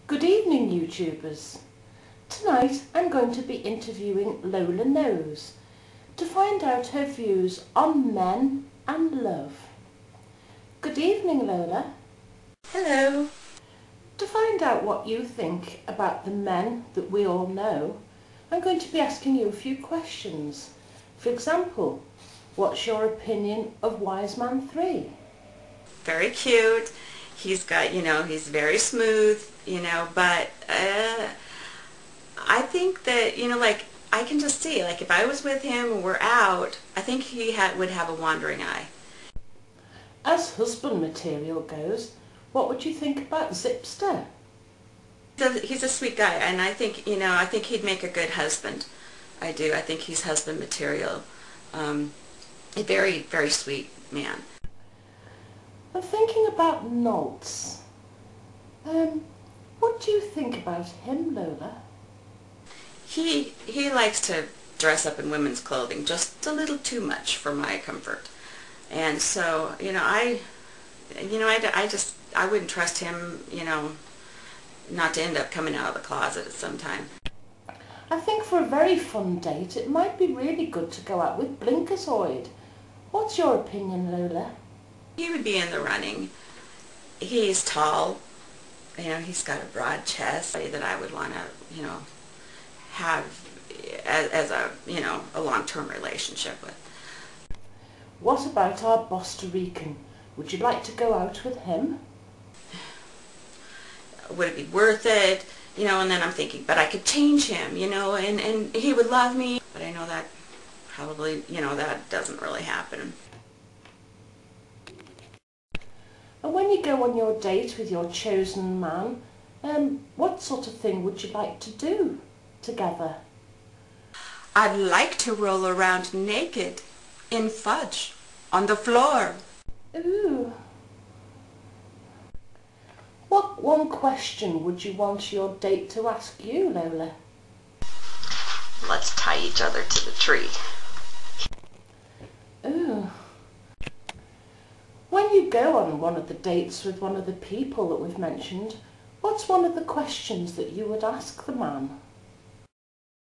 Good evening, YouTubers. Tonight I'm going to be interviewing LolaKnows to find out her views on men and love. Good evening, Lola. Hello. To find out what you think about the men that we all know, I'm going to be asking you a few questions. For example, what's your opinion of Wise Man 3? Very cute. He's got, he's very smooth, but I think that, I can just see, if I was with him and we're out, I think he would have a wandering eye. As husband material goes, what would you think about Zipster? He's a sweet guy, and I think, I think he'd make a good husband. I do. I think he's husband material. A very, very sweet man. I'm thinking about Nolts. What do you think about him, Lola? He likes to dress up in women's clothing just a little too much for my comfort. And so, I wouldn't trust him, not to end up coming out of the closet at some time. I think for a very fun date, it might be really good to go out with Blinkersoid. What's your opinion, Lola? He would be in the running. He's tall. He's got a broad chest that I would want to, have as a, a long-term relationship with. What about our Costa Rican? Would you like to go out with him? Would it be worth it? And then I'm thinking, but I could change him, and he would love me. But I know that probably, that doesn't really happen. And when you go on your date with your chosen man, what sort of thing would you like to do together? I'd like to roll around naked in fudge on the floor. Ooh. What one question would you want your date to ask you, Lola? Let's tie each other to the tree. Ooh. When you go on one of the dates with one of the people that we've mentioned, what's one of the questions that you would ask the man?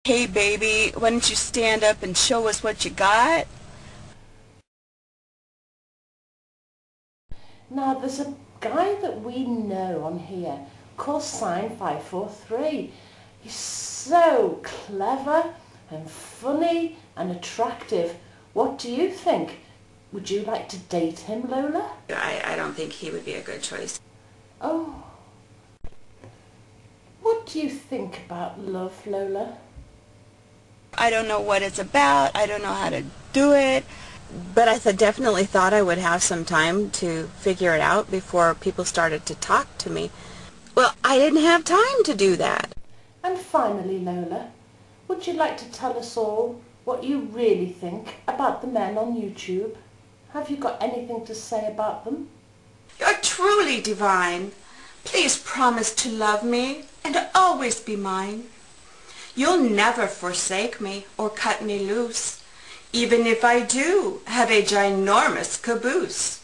Hey baby, why don't you stand up and show us what you got? Now there's a guy that we know on here called Sign543. He's so clever and funny and attractive. What do you think? Would you like to date him, Lola? I don't think he would be a good choice. Oh. What do you think about love, Lola? I don't know what it's about. I don't know how to do it. But I definitely thought I would have some time to figure it out before people started to talk to me. Well, I didn't have time to do that. And finally, Lola, would you like to tell us all what you really think about the men on YouTube? Have you got anything to say about them? You're truly divine. Please promise to love me and always be mine. You'll never forsake me or cut me loose, even if I do have a ginormous caboose.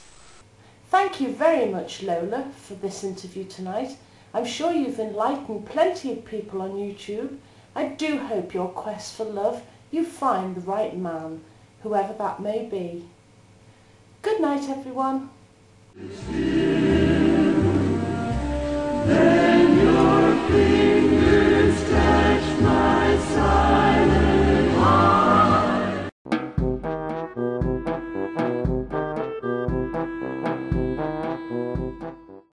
Thank you very much, Lola, for this interview tonight. I'm sure you've enlightened plenty of people on YouTube. I do hope your quest for love, you find the right man, whoever that may be. Good night, everyone.